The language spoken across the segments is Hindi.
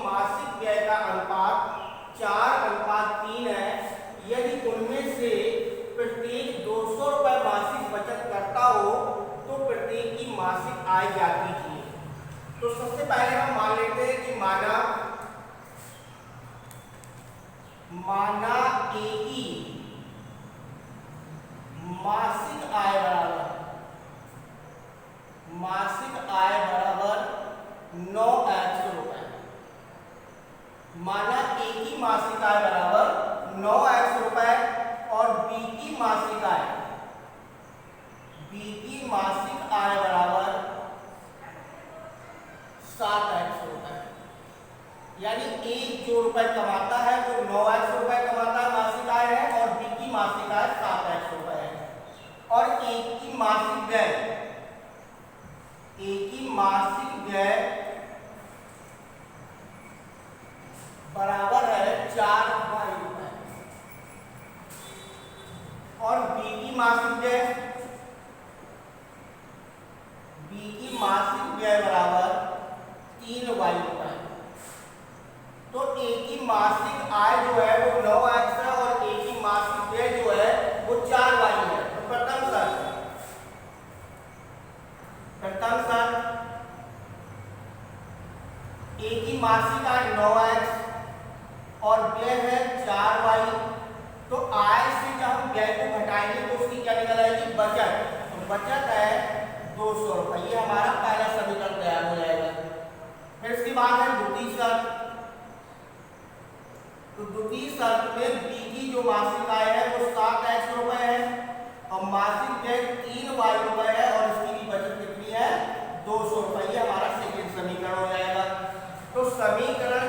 मासिक व्यय का अनुपात 4:3 है, यदि उनमें से प्रत्येक 200 रुपए मासिक बचत करता हो तो प्रत्येक की मासिक आय ज्ञात कीजिए। तो सबसे पहले हम मान लेते हैं कि माना ए की मासिक आय बराबर 9x रुपए। माना ए की मासिक आय बराबर 9x रुपए और बी की मासिक आय बराबर 7x रुपए। यानी एक जो रुपए कमाता है वो 9x रुपए कमाता है, मासिक आय है, और बी की मासिक आय 7x रुपए है। और एक की मासिक व्यय बराबर है 4y रुपए और बी की मासिक व्यय बराबर 3y रुपए। तो ए की मासिक आय जो है वो 9x है और ए की मासिक व्यय जो है वो 4y है। तो प्रथम शर्त ए की मासिक आय 9x और व्यय है 4y। तो आय से जब हम व्यय को घटाएंगे तो उसकी क्या निकल आएगी? बचत। तो बचत है 200 रुपए। ये हमारा पहला समीकरण तैयार हो जाएगा। फिर इसके बाद है द्वितीय शर्त। तो द्वितीय शर्त में बी की जो मासिक आय है वो 7x रुपए है और मासिक व्यय 3y रुपए है और इसकी भी बचत कितनी है? 200 रुपए। ये हमारा सेकंड समीकरण हो जाएगा। तो समीकरण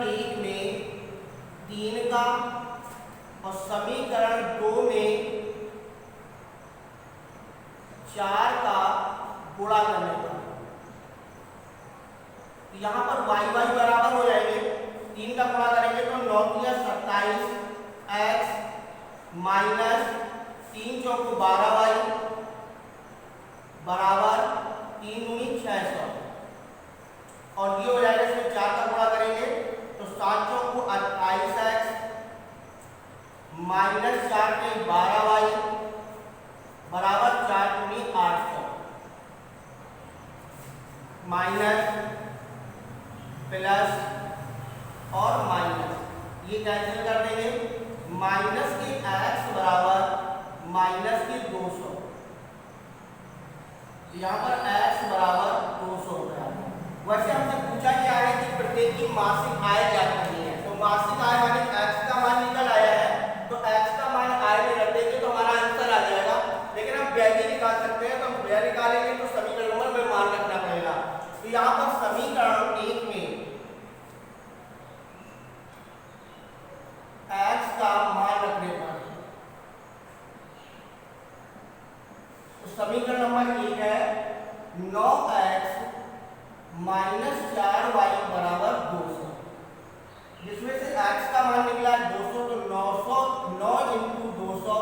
एक में 3 का और समीकरण 2 में 4 का गुणा करने पर यहाँ पर y बराबर हो जाएंगे। 3 का गुणा करेंगे तो 9 × 27x माइनस 3 × 4 12y बराबर 3 × 600 और ये हो जाएगा। इसमें 4 का गुणा करेंगे तो 7 × 4 28x माइनस 4 × 12y बराबर 4 × 800 माइनस प्लस और माइनस ये कैंसिल कर देंगे। माइनस के x बराबर माइनस के 200। यहाँ पर x बराबर 200 होगा। वैसे हमसे पूछा गया है कि प्रत्येक की मासिक आय क्या करनी है। तो मासिक आय माने x का मान निकल आया है, तो x का मान आय में रख देंगे तो हमारा आंसर आ जाएगा। लेकिन हम व्यय भी निकाल सकते हैं, तो हम व्यय निकालेंगे तो समीकरण नंबर में मान रखना पड़ेगा। तो यहाँ पर समीकरण 1 में x का मान रखने पर तो समीकरण नंबर 1 है 9x माइनस 4y बराबर 200, जिसमें से x का मान निकला 200। तो 9 × 200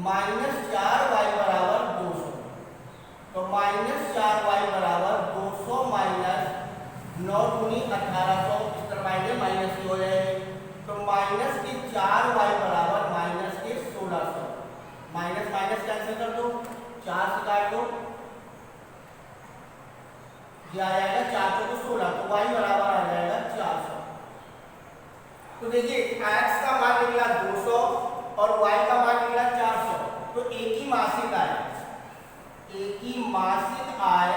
माइनस 4y बराबर 200। तो माइनस 4y बराबर 200 माइनस 9 × 1800। इस तरह माइनस हो जाएंगे। तो माइनस के 4y बराबर माइनस के 1600। माइनस माइनस कैंसिल कर दो, 4 से काट दो, ये आ जाएगा 4 को 16। तो y बराबर आ जाएगा 400। तो देखिए x का मान निकला 200 और y का मान निकला 400। तो एक ही मासिक आय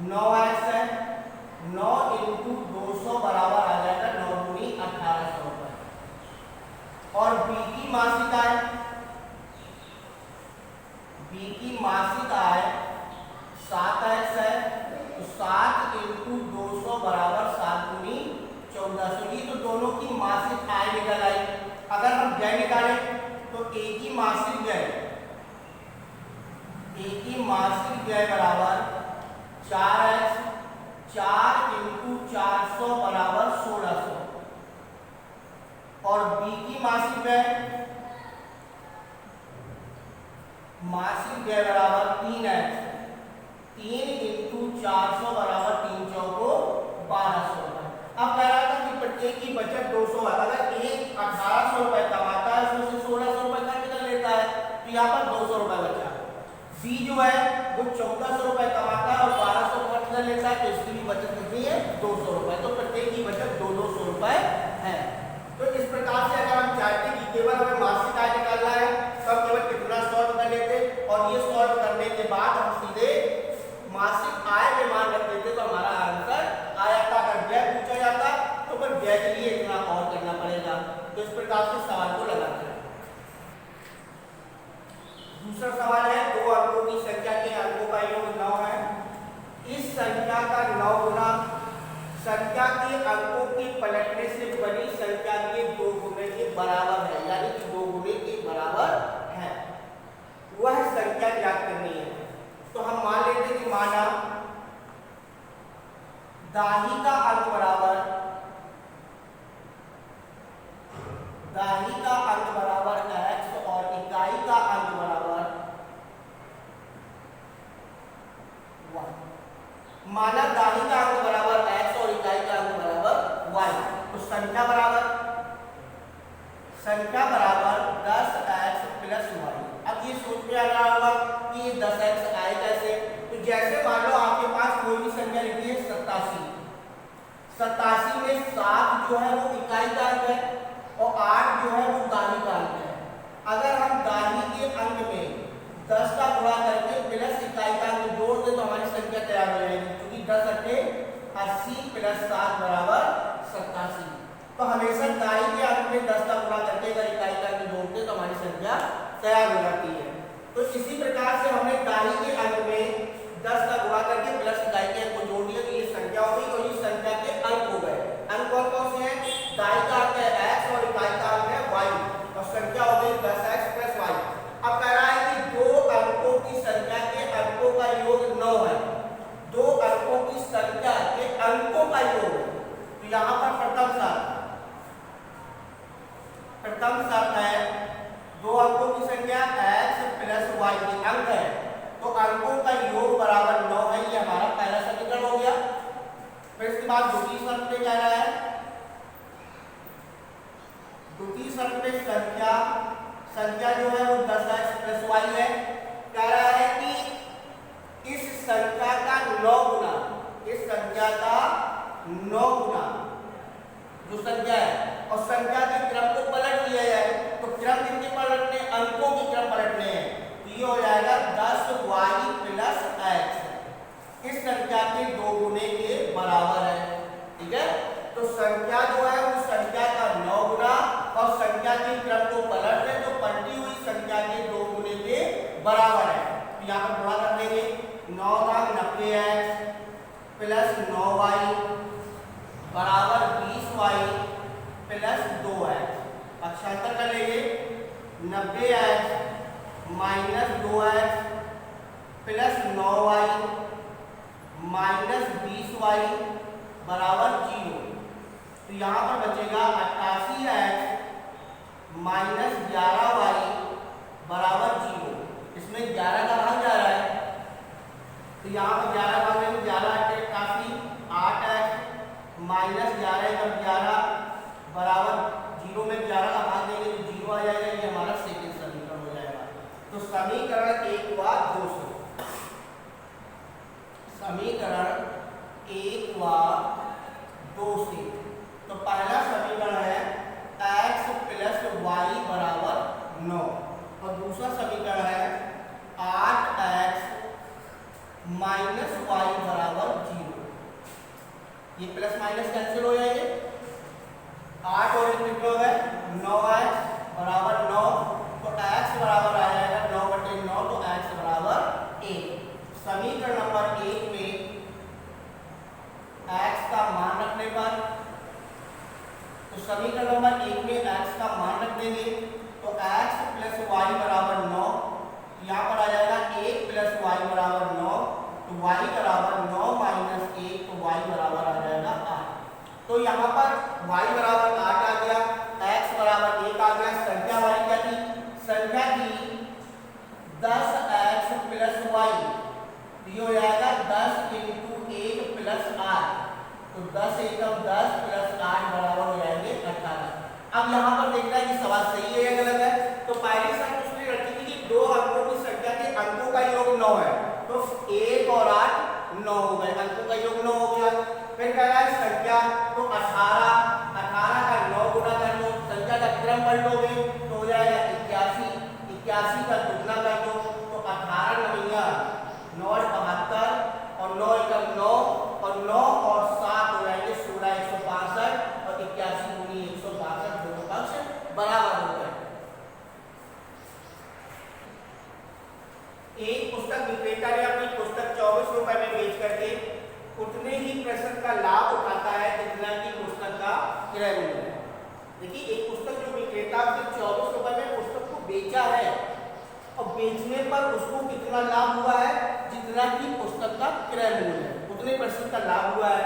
9x है। 9 × 200 बराबर आ जाएगा 9 × 1800 रुपए। और b की मासिक आय 7x है। तो 7 × 200 बराबर 7 × 1400। ये तो दोनों की मासिक आय निकल आई। अगर हम व्यय निकालें तो a की मासिक व्यय बराबर 4x 4 × 400 बराबर 1600 और b की मासिक व्यय मासिक व्यय बराबर 3x, 3 इंटू 400 बराबर 3 चौको 1200 रुपए। अब कह रहा था कि प्रत्येक की बचत 200 है। अगर एक 1800 रुपए कमाता है उसमें से 1600 रुपए खर्च कर लेता है तो यहाँ पर 200 रुपए बचा। बी जो है वो 1400 रुपए कमाता है और 1200 खर्च कर लेता है तो इसकी भी बचत कितनी है 200 रुपए। तो प्रत्येक की बचत 200 रुपए है। तो इस प्रकार से अगर हम चाहते कि केवल हमें मासिक आय निकालना है तो हम केवल कितना सॉल्व कर लेते और ये सॉल्व करने के बाद हम सीधे मासिक आय में मान रख देते तो हमारा आंसर आ जाता। अगर व्यय पूछा जाता तो फिर व्यय के लिए इतना और करना पड़ेगा। तो इस प्रकार से सवाल को लगाते हैं। दूसरा सवाल है, दो अंकों की संख्या के अंकों का योग 9 है। इस संख्या का 9 गुना संख्या के अंकों के पलटने से बनी संख्या के 2 गुने के बराबर है, यानी कि 2 गुने के बराबर है। वह संख्या ज्ञात करनी है। तो हम मान लेते हैं कि माना दाही का अंक बराबर x और इकाई का अंक बराबर y। माना दाही का अंक बराबर x और इकाई का अंक बराबर y। तो संख्या बराबर 10x प्लस y। अब ये सोच में आ रहा होगा कि ये 10x आए कैसे। तो जैसे मान लो आपके पास कोई भी संख्या लिखी है 87, 87 में 7 जो है वो इकाई का अंक है और 8 जो है वो दाही का अंक है। अगर हम दाही के अंक में 10 का गुणा करके प्लस इकाई का अंक जोड़ दें तो हमारी संख्या तैयार हो जाएगी, क्योंकि 10 अट्ठे 80 प्लस 7 बराबर 87। तो हमेशा दाई के अंक में 10 का गुणा करके अगर इकाई का अंक जोड़ते तो हमारी संख्या तैयार हो जाती है। तो इसी प्रकार से हमने दाई के अंक में 10 का गुणा करके प्लस इकाई के अंक को जोड़ दिया तो ये संख्या हो गई और ये संख्या के अंक हो गए। अंक कौन कौन से हैं? दाई का अंक है x और इकाई का अंक है y और संख्या हो गई 10x प्लस y। अब कह रहा है कि दो अंकों की संख्या के अंकों का योग 9 है। दो अंकों की संख्या के अंकों का योग, तो यहाँ पर प्रथम शर्त है दो अंकों की संख्या x प्लस y के अंक है तो अंकों का योग बराबर 9 है। ये हमारा पहला समीकरण हो गया। फिर इसके बाद दूसरी शर्त में क्या रहा है? दूसरी शर्त में संख्या जो है वो 10x प्लस y है। कह रहा है कि इस संख्या का 9 गुना, इस संख्या का 9 गुना जो संख्या है और संख्या के क्रम को पलट दिया जाए तो क्रम कितने पलटने? अंकों के क्रम पलटने हैं। तो ये हो जाएगा 10y प्लस x। इस संख्या के 2 गुने के बराबर है। ठीक है, तो संख्या जो है वो संख्या का 9 गुना और संख्या के क्रम को पलट दें तो पलटी हुई संख्या के 2 गुने के बराबर है। तो यहाँ पर गुणा कर देंगे 9 का 90x प्लस 9y बराबर 20y प्लस 2x। पक्षांतर कर लेंगे 90x minus 2x plus 9y minus 20y बराबर 0। तो यहाँ पर बचेगा 88x माइनस 11y बराबर 0। इसमें 11 का भाग जा रहा है तो यहाँ पर 11 भाग में 11 88 8x माइनस 11 बराबर 0 में 11 का भाग देंगे तो 0 आ जाएगा। ये हमारा सेकंड समीकरण हो जाएगा। तो समीकरण 1 व 2 से, समीकरण 1 व 2 से तो पहला समीकरण है x प्लस y बराबर 9 और दूसरा समीकरण है 8x माइनस y बराबर 0। ये प्लस माइनस कैंसिल हो जाएंगे। 8 और कितने हो गए? 9x बराबर 9 तो x बराबर आ जाएगा 9/9 तो x बराबर 1। समीकरण नंबर 1 में x का मान रखने पर, तो समीकरण नंबर 1 में x का मान रख देंगे तो x प्लस y बराबर 9। यहाँ पर आ जाएगा 1 प्लस y बराबर 9 तो y बराबर 9 माइनस 1 तो y बराबर आ जाएगा 8। तो यहाँ पर y बराबर 8 आ गया, x बराबर 1 आ गया। संख्या हमारी क्या थी? संख्या की 10 ये हो जाएगा 10 इंटू 1 प्लस 8, तो 10 एकम 10 प्लस 8 बराबर हो जाएंगे 18। अब यहाँ पर देखना है कि सवाल सही है या गलत है। तो पहली शर्त उसने रखी थी कि दो अंकों की संख्या के अंकों का योग 9 है, तो 1 और 8 9 हो गए, अंकों का योग 9 हो गया। फिर कह रहा है संख्या, तो 18 का 9 गुना कर दो, संख्या का क्रम पढ़ लोगे तो हो जाएगा 81, 81 का दुगना कर दो, तो 18 नविया 9 72 और 9 एकम 9 और 9 और 7 हो जाएंगे 16 162 और 81 गुनी 162 दोनों पक्ष बराबर हो गए। एक पुस्तक विक्रेता ने अपनी पुस्तक 24 रुपए में बेच करके उतने ही प्रतिशत का लाभ उठाता है जितना कि पुस्तक का क्रय मूल्य है। देखिए एक पुस्तक जो विक्रेता ने 24 रुपए में पुस्तक को बेचा है और बेचने पर उसको कितना लाभ हुआ है जितना कि पुस्तक का क्रय मूल्य है, उतने प्रतिशत का लाभ हुआ है।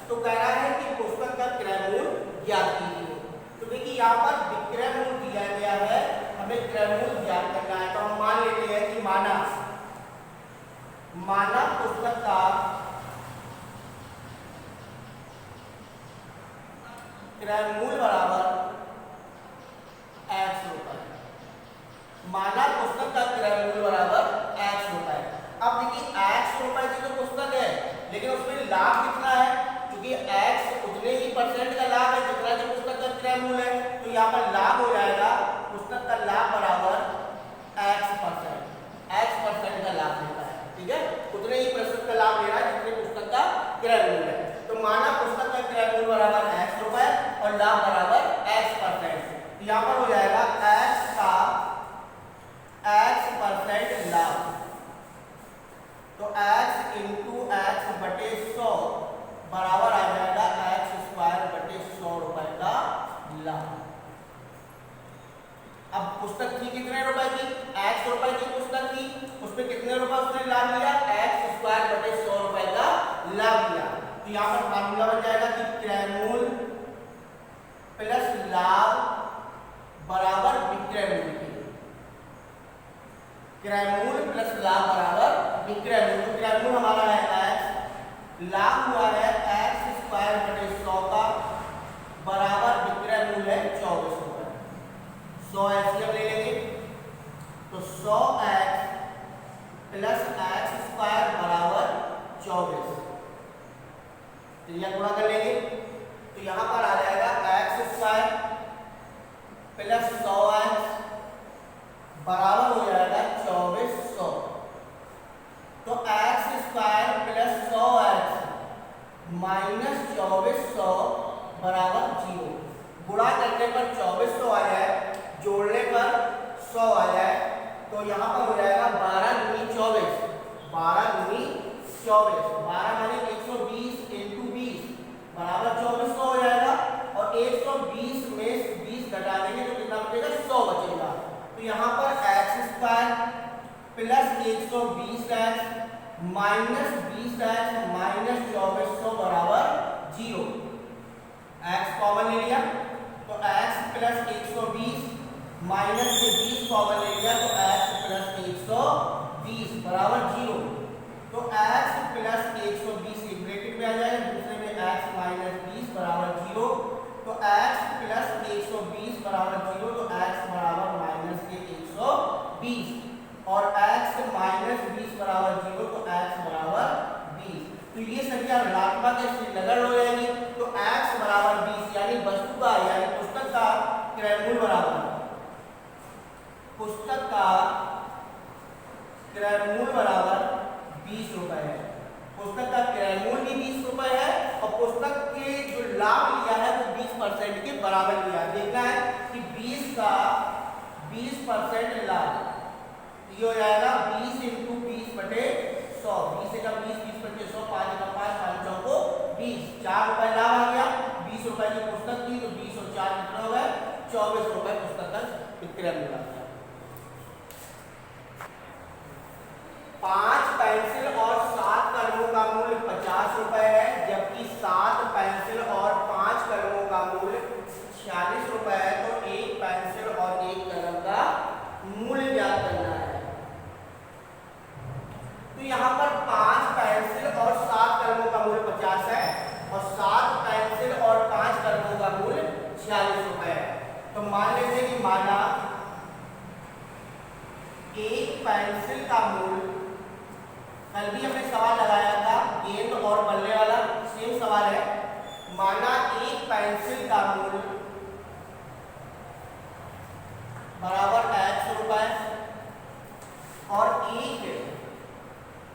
तो कह रहा है कि पुस्तक का क्रय मूल्य ज्ञात कीजिए। तो देखिए यहाँ पर विक्रय मूल्य दिया गया है, हमें क्रय मूल्य ज्ञात करना है। तो हम मान लेते हैं कि माना पुस्तक का क्रय मूल्य बराबर x रुपए, माना पुस्तक का क्रय मूल्य बराबर x रुपए। अब देखिए x रुपए की तो पुस्तक है लेकिन उसमें लाभ कितना है, क्योंकि x उतने ही परसेंट का लाभ है जितना कि पुस्तक का क्रय मूल्य है, तो यहाँ पर लाभ हो जाएगा पुस्तक का लाभ बराबर x परसेंट का लाभ लेता है, ठीक है, उतने ही प्रतिशत का लाभ ले रहा है जितने पुस्तक का क्रय मूल्य है। तो माना पुस्तक का क्रय मूल्य बराबर x रुपए और लाभ बराबर x%, यहाँ पर हो जाएगा x का x% लाभ, तो x इंटू x बटे 100 बराबर आ जाएगा x स्क्वायर बटे 100 रुपए का लाभ। अब पुस्तक थी कितने रुपए की, x रुपए की पुस्तक थी, उसमें कितने रुपए उसने लाभ लिया, x स्क्वायर बटे 100 रुपए का लाभ लिया। तो यहाँ पर फार्मूला बन जाएगा कि क्रय मूल्य प्लस लाभ बराबर विक्रय मूल्य के, क्रय मूल्य प्लस लाभ बराबर विक्रय मूल्य। क्रय मूल्य हमारा है x, लाभ हुआ है x स्क्वायर बटे 100 का बराबर विक्रय मूल्य है 24 रुपए। 100 एलसीएम ले लेंगे तो 100x प्लस x स्क्वायर बराबर 24, तो यह गुणा कर लेंगे तो यहाँ पर आ जाएगा x स्क्वायर प्लस 100x बराबर हो जाएगा 2400, तो x square plus 100x minus 2400 बराबर 0। गुणा करने पर 2400 आ जाए, जोड़ने पर 100 आ जाए, तो यहाँ पर हो जाएगा 12 गुनी 24, 12 गुनी 24, 12 माने 120 इंटू 20 बराबर 2400 हो जाएगा, और 120 में 20 घटा देंगे तो कितना बचेगा, 100 बचेगा। तो यहाँ पर x square plus 120x minus 20x minus 2400 बराबर 0, x कॉमन ले लिया तो x प्लस 120 माइनस से 20 कॉमन ले लिया तो x प्लस 120 बराबर 0, तो x प्लस 120 एक ब्रैकेट में आ जाएगा, दूसरे में x माइनस 20 बराबर 0, तो x प्लस 120 बराबर 0, तो x बराबर माइनस के 120 और x माइनस 20 बराबर 0, तो x बराबर 20। तो ये संख्या ऋणात्मक इसलिए नगण्य हो जाएगी, तो x बराबर 20 यानी वस्तु का यानी पुस्तक का क्रय मूल्य बराबर, पुस्तक का क्रय मूल्य बराबर 20 रुपए है। पुस्तक का क्रय मूल्य भी 20 रुपए है और पुस्तक के जो लाभ लिया है वो 20% के बराबर लिया। देखना है कि 20 का 20% लाभ, ये हो जाएगा 20 इंटू 20 बटे 100, 20 का 20, 20 बटे 100, 5 का 5, 5 चौको 20, 4 रुपए लाभ आ गया। 20 रुपए की पुस्तक थी तो 20 और 4 कितना हो गए, 24 रुपए पुस्तक का विक्रय मूल्य आ गया। 5 पेंसिल और 7 कलमों का मूल्य 50 रुपए है, जबकि 7 पेंसिल और 5 कलमों का मूल्य 46 रुपए है, तो एक पेंसिल और एक कलम का मूल्य ज्ञात करना है। तो यहाँ पर 5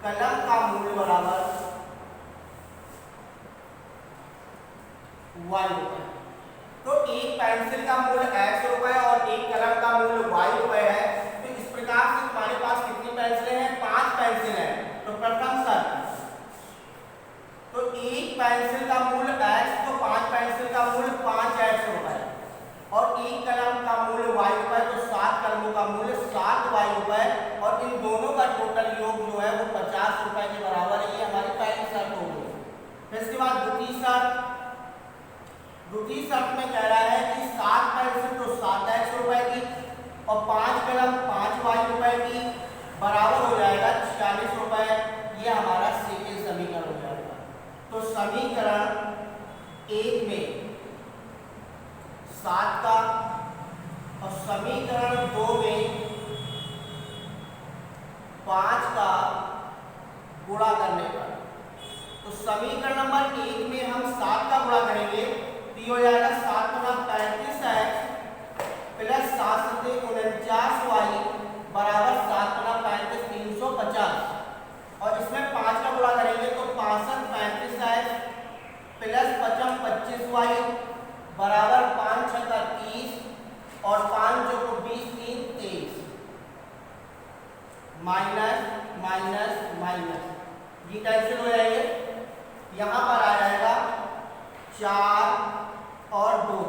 कलम का मूल्य बराबर y रुपए। तो एक पेंसिल का मूल्य x रुपए और एक कलम का मूल्य y रुपए है। तो इस प्रकार से तुम्हारे पास कितनी पेंसिलें हैं? 5 पेंसिल हैं। तो प्रथम शर्त, तो एक पेंसिल का मूल्य x, तो 5 पेंसिल का मूल्य 5x रुपए और एक कलम का मूल्य y रुपए, तो 7 कलमों का मूल्य 7y रुपए और इन दोनों का टोटल योग जो है वो 50 रुपए के बराबर है। ये हमारी पहली शर्त हो गई। फिर इसके बाद द्वितीय शर्त में कह रहा है कि 7 पेंसिल तो 7x रुपए की और 5 कलम 5y रुपए की बराबर हो जाएगा 46 रुपए। ये हमारा सेकंड समीकरण हो जाएगा। तो समीकरण 1 में 7 का और समीकरण 2 में 5 का गुणा करने पर, तो समीकरण नंबर 1 में हम 7 का गुणा करेंगे तो ये हो जाएगा 7 गुना 35x प्लस 7 सत्ते 49y बराबर 7 गुना 35 350 और इसमें 5 का गुणा करेंगे तो 65 35x प्लस 55 25y बराबर 5 छक्का 30 और 5 जो को 20 3 23 माइनस माइनस माइनस ये कैंसिल हो जाएंगे। यहाँ पर आ जाएगा 4 और 2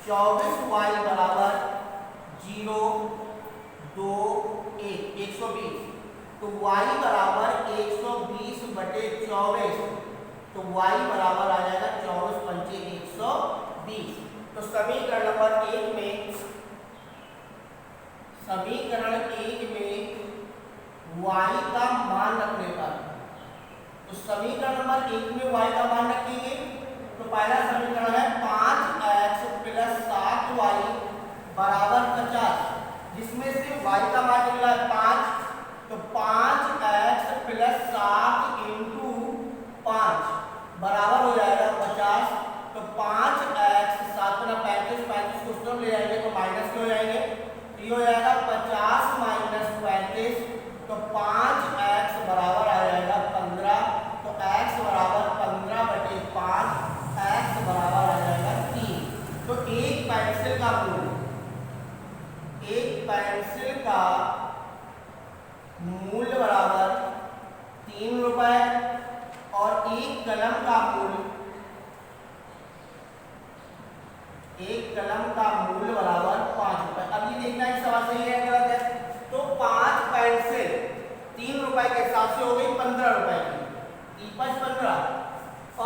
24y बराबर 0 2 1 120 तो y बराबर 120 बटे 24 तो y बराबर आ जाएगा 24 पंचे 120। तो समीकरण नंबर 1 में y का मान रखने पर, तो समीकरण नंबर 1 में y का मान रखेंगे तो पहला समीकरण है 5x प्लस 7y बराबर 50, जिसमें से y का मान निकला है 5 तो 5x प्लस 7 इंटू 5 बराबर हो जाएगा 50। तो 5x 7 गुना 35 35 को उसमें ले जाएंगे तो माइनस के हो जाएंगे तो ये हो जाएगा 50 माइनस 35 तो 5x बराबर आ जाएगा 15 तो x बराबर 15 बटे 5 x बराबर आ जाएगा 3। तो एक पेंसिल का मूल्य बराबर 3 रुपए और एक कलम का मूल्य बराबर 5 रुपए। अब ये देखना है सवाल सही है गलत है। तो 5 पेंसिल 3 रुपए के हिसाब से हो गई 15 रुपए की 15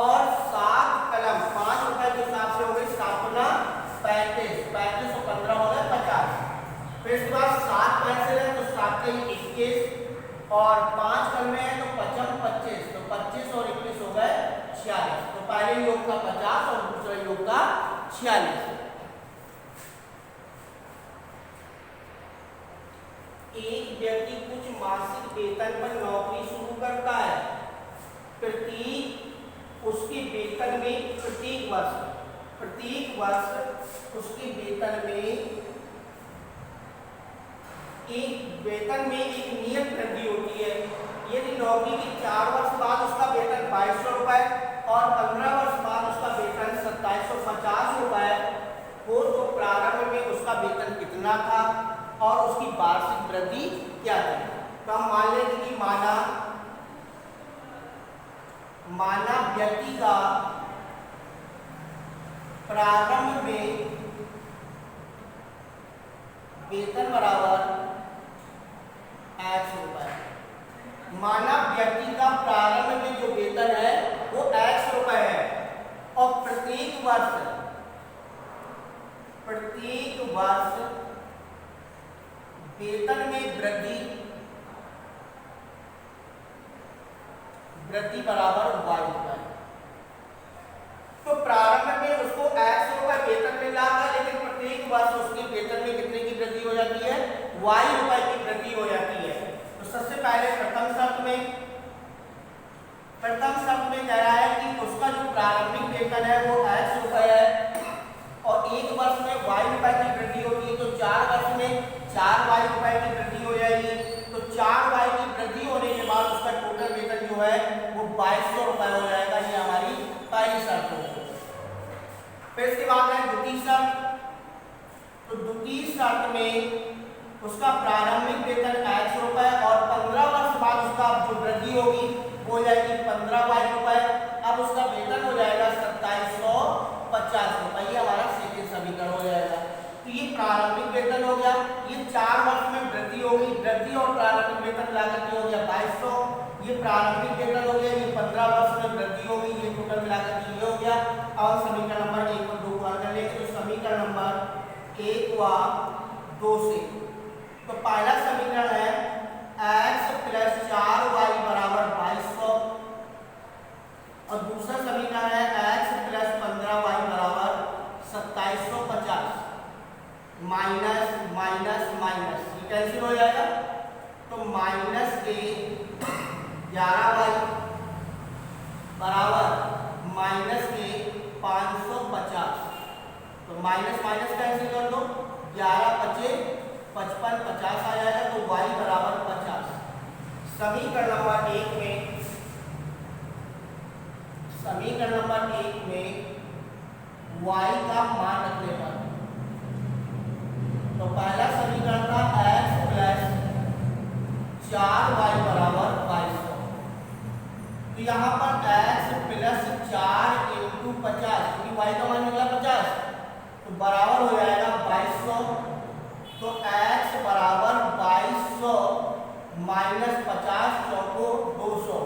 और 7 कलम 5 रुपए के हिसाब से हो गई 7 गुना 35 35 और 15 हो गए 50। फिर इसके बाद 7 पेंसिल है तो 7 के 21 और 5 कलमें हैं तो 55 25 तो 25 और 21 हो गए 46। तो पहले योग का 50 और दूसरे योग का 46। एक व्यक्ति कुछ मासिक वेतन पर नौकरी शुरू करता है। प्रत्येक वर्ष उसके वेतन में एक नियत वृद्धि होती है। यदि नौकरी के 4 वर्ष बाद उसका वेतन 2200 रुपए और 15 वर्ष बाद उसका वेतन 2750 रुपए हो तो प्रारंभ में उसका वेतन कितना था और उसकी वार्षिक वृद्धि क्या थी। तो हम मान लेंगे कि माना व्यक्ति का प्रारंभ में वेतन बराबर x रुपए। माना व्यक्ति का प्रारंभ में जो वेतन है वो x रुपए है और प्रत्येक वर्ष वेतन में वृद्धि बराबर y रुपए। तो प्रारंभ में उसको x रुपए वेतन मिल रहा था लेकिन प्रत्येक वर्ष उसके वेतन में कितने की वृद्धि हो जाती है y रुपए की वृद्धि हो जाती है। तो सबसे पहले प्रथम शर्त में कह रहा है कि उसका जो प्रारंभिक वेतन है वो x रुपए है और एक वर्ष में y रुपए की वृद्धि होती है तो 4 वर्ष में 4y रुपए की वृद्धि हो जाएगी। तो 4y की वृद्धि होने शर्त में उसका प्रारंभिक वेतन x रुपए और 15 वर्ष बाद उसका जो वृद्धि होगी वो हो जाएगी 15y रुपए। अब उसका वेतन हो जाएगा 2750 रुपए। ये हमारा सेकंड समीकरण हो जाएगा। तो ये प्रारंभिक वेतन हो गया, ये 4 वर्ष में वृद्धि होगी, वृद्धि और प्रारंभिक वेतन मिलाकर के हो गया 2200। ये प्रारंभिक वेतन हो गया, ये 15 वर्ष में वृद्धि होगी, ये टोटल मिलाकर के ये हो गया। और समीकरण नंबर 1 और 2 को हल कर लेंगे। तो समीकरण नंबर 1 व 2 से तो पहला समीकरण है x प्लस 4y बराबर 2200 और दूसरा समीकरण है x प्लस 15y बराबर 2750। माइनस माइनस माइनस ये कैंसिल हो जाएगा। तो माइनस के 11y बराबर माइनस के 550। तो माइनस माइनस कैंसिल कर दो, 11 बचे 55, 50 आ जाएगा। तो y बराबर 50। समीकरण नंबर 1 में y का मान रखने पर तो पहला समीकरण था x प्लस 4y बराबर 2200। तो यहाँ पर x प्लस 4 इंटू 50 क्योंकि y का मान निकला 50 तो बराबर हो जाएगा 2200। तो x बराबर 2200 माइनस 50 चौको 200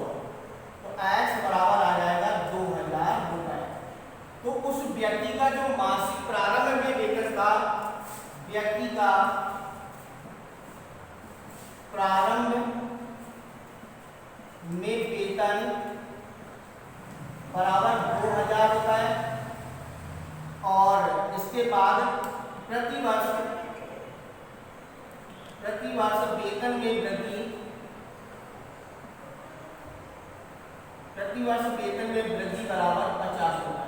तो x बराबर आ जाएगा 2000 रुपए। तो उस व्यक्ति का जो मासिक प्रारंभ में वेतन था, व्यक्ति का प्रारंभ में वेतन बराबर 2000 रुपए और इसके बाद प्रति वर्ष वेतन में वृद्धि, बराबर 50 रुपए।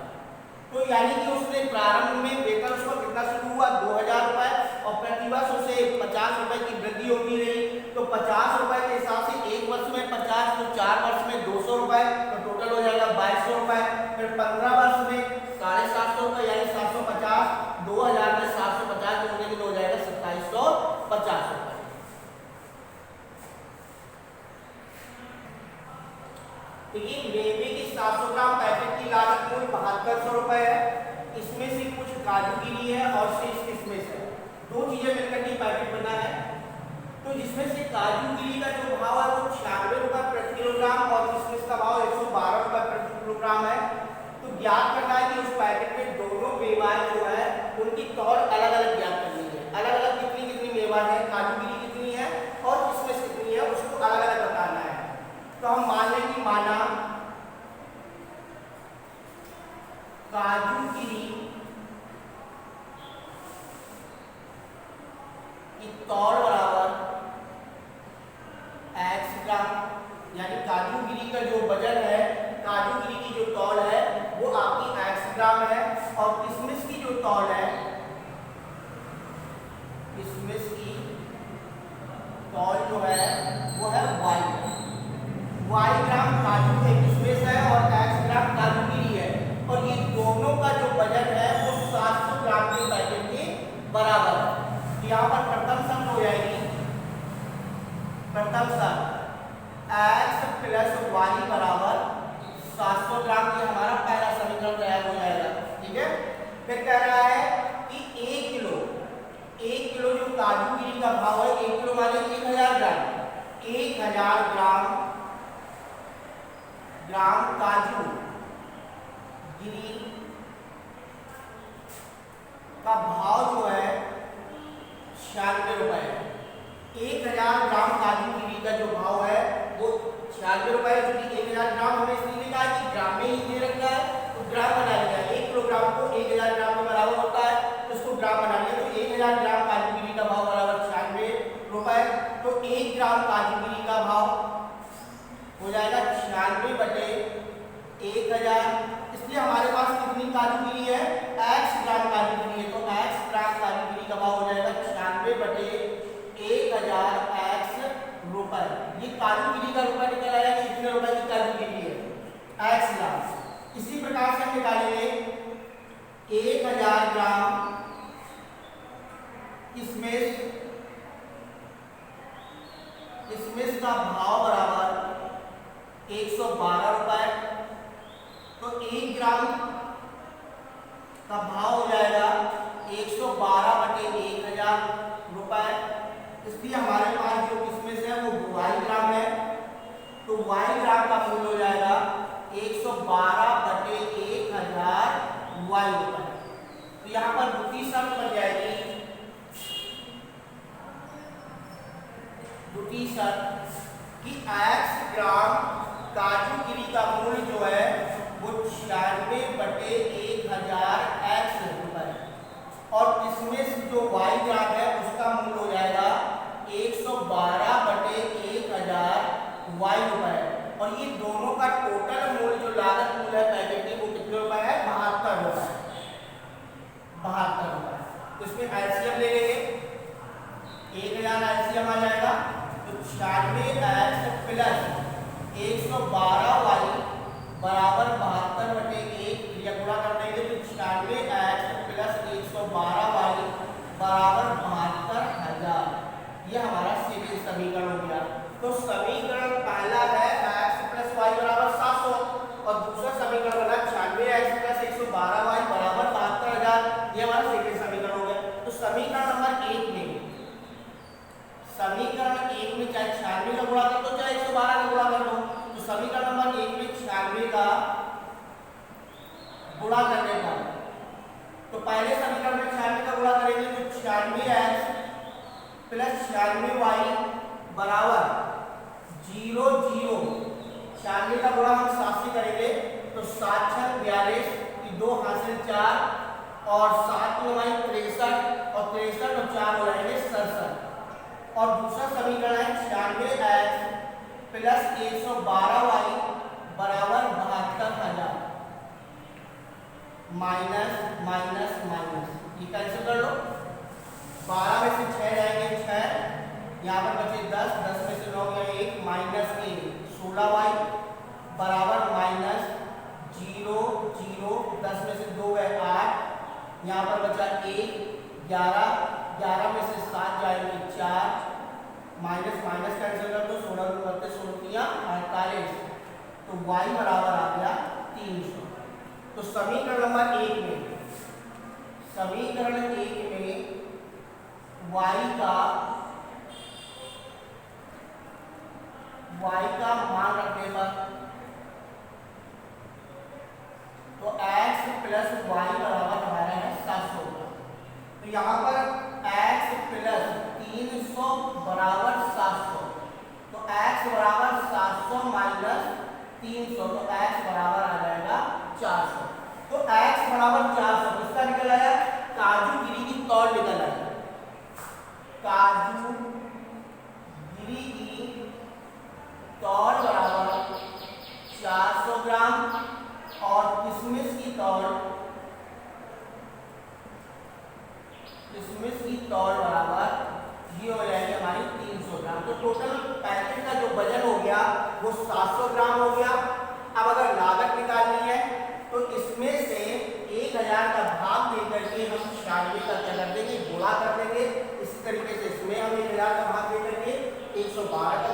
तो यानी कि उसने प्रारंभ में वेतन उसको कितना शुरू हुआ 2000 रुपए और प्रति वर्ष उसे 50 रुपए की वृद्धि होती रही। तो 50 रुपए के हिसाब से एक वर्ष में 50 तो 4 वर्ष में 200 रुपए तो टोटल हो जाएगा 2200 रुपए। फिर 15 वर्ष में 750 रुपए यानी 750, 2000 में 750 जोड़ने के लिए हो जाएगा 2750 रुपए। तो ये मेवे की 700 ग्राम पैकेट की लागत मूल्य 7200 रुपए है। इसमें से कुछ काजूगिरी है और शेष किशमिश है, दो चीजें मिलकर के पैकेट बना है। तो जिसमें से काजूगिरी का जो भाव है वो 96 रुपए प्रति किलोग्राम और किशमिश का भाव 112 रुपए प्रति किलोग्राम है। तो ज्ञात करना है कि उस पैकेट में दोनों मेवाएं जो है उनकी तौल अलग अलग ज्ञात करनी है। अलग अलग कितनी कितनी मेवा है, काजूगिरी कितनी है और किशमिश कितनी है, उसको अलग अलग बताना है। तो हम मान लें कि माना काजूगिरी की तौल बराबर x ग्राम, यानी काजूगिरी का जो वजन है, काजूगिरी की जो तौल है वो आपकी x ग्राम है और किशमिश की जो तौल है, किशमिश की तौल जो है वो है y ग्राम काजू है, किशमिश है और x ग्राम काजूगिरी है और ये दोनों का जो वजन है वो 700 ग्राम के पैकेट के बराबर है। तो यहाँ पर प्रथम शर्त हो जाएगी, प्रथम शर्त x प्लस y बराबर 700 ग्राम, ये हमारा पहला समीकरण तैयार हो जाएगा। ठीक है, फिर कह रहा है कि 1 किलो जो काजूगिरी का भाव है, 1 किलो माने 1000 ग्राम, 1000 ग्राम काजू गिरी का भाव जो है 96 रुपए है। 1000 ग्राम काजू गिरी का जो भाव है वो 96 रुपए है। क्योंकि 1000 ग्राम हमें इसलिए लिखा है कि ग्राम में ही दे रखा है तो ग्राम बना लिया। 1 किलोग्राम को 1000 ग्राम के बराबर होता है तो उसको ग्राम बना लिया। तो 1000 ग्राम काजू गिरी का भाव बराबर 96 रुपए। तो 1 ग्राम काजू गिरी का भाव हो जाएगा 96 बटे 1000। इसलिए हमारे पास कितनी काजूगिरी है, x ग्राम काजूगिरी है। तो x ग्राम काजूगिरी का भाव हो जाएगा 96 बटे 1000 x रुपए। ये काजूगिरी का रुपए निकल आया कि कितने रुपए की काजूगिरी है, x ग्राम। इसी प्रकार से हम निकालेंगे 1000 ग्राम किशमिश का भाव बराबर 112 रुपए। तो 1 ग्राम का भाव हो जाएगा 112/1000 रुपए। इसलिए हमारे पास जो किशमिश है वो y ग्राम है, तो y ग्राम का मूल्य हो जाएगा 112/1000 y रुपए। तो यहाँ पर दूसरी शर्त बन जाएगी, दूसरी शर्त कि x ग्राम काजू गिरी का मूल्य जो है वो 96/1000 x रुपए, और किशमिश जो y ग्राम है उसका मूल्य हो जाएगा 112/1000 y रुपए। और ये दोनों का टोटल मूल्य जो लागत मूल्य है पैकेट की वो कितने रुपए है? 72 रुपए। 72 रुपए। तो इसमें एलसीएम ले लेंगे, 1000 एलसीएम आ जाएगा, तो 96x प्लस 112y बराबर 72/1 या गुणा कर देंगे तो 96x प्लस 112y बराबर 72,000। ये हमारा सीधे समीकरण हो गया। तो समीकरण पहला है x प्लस y बराबर 700 और दूसरा समीकरण बना 96x प्लस 112y बराबर 72,000। ये हमारा सीधे समीकरण हो गया। तो समीकरण नंबर 1 में चाहे 96 का गुणा कर दो चाहे 112 का गुणा कर दो। तो समीकरण नंबर 1 में 96 का गुणा करने का, तो पहले समीकरण में 96 का गुणा करेंगे तो 96x प्लस 96y बराबर 0 0। 96 का गुणा हम 7 से करेंगे तो 7 6 42 की 2 हासिल 4 और 7 में 63 और 63 और 4 हो जाएंगे 67। और दूसरा समीकरण है 96x प्लस 112y बराबर 72,000 माइनस माइनस माइनस, ये कैंसिल कर लो। 12 में से 6 जाएंगे 6, यहाँ पर बचे 10, 10 में से 9 गए 1 माइनस 1 16y बराबर माइनस 0 0, 10 में से 2 गए 8, यहाँ पर बचा 1 11, 11 में से 7 जाएंगे 4 माइनस माइनस कैंसिल कर दो, 16 में 32 48, तो y बराबर आ गया 300। तो समीकरण नंबर 1 में y का मान रखने पर तो x प्लस y बराबर हमारा है 700। तो यहाँ पर x प्लस 300 बराबर 700, तो x बराबर 700 माइनस 300, तो x बराबर आ जाएगा 400। तो x बराबर 400 किसका निकल आया? काजू गिरी की तौल निकल आई। काजू गिरी की तौल बराबर 400 ग्राम और किशमिश की तौल बराबर ये हो जाएगी हमारी 300 ग्राम। तो टोटल पैकेट का जो वजन हो गया वो 700 ग्राम हो गया। अब अगर लागत निकालनी है तो इसमें से 1000 का भाग देकर के हम 96 का क्या कर देंगे? गुणा कर देंगे। इसी तरीके से इसमें हम 1000 का भाग देकर के 112 का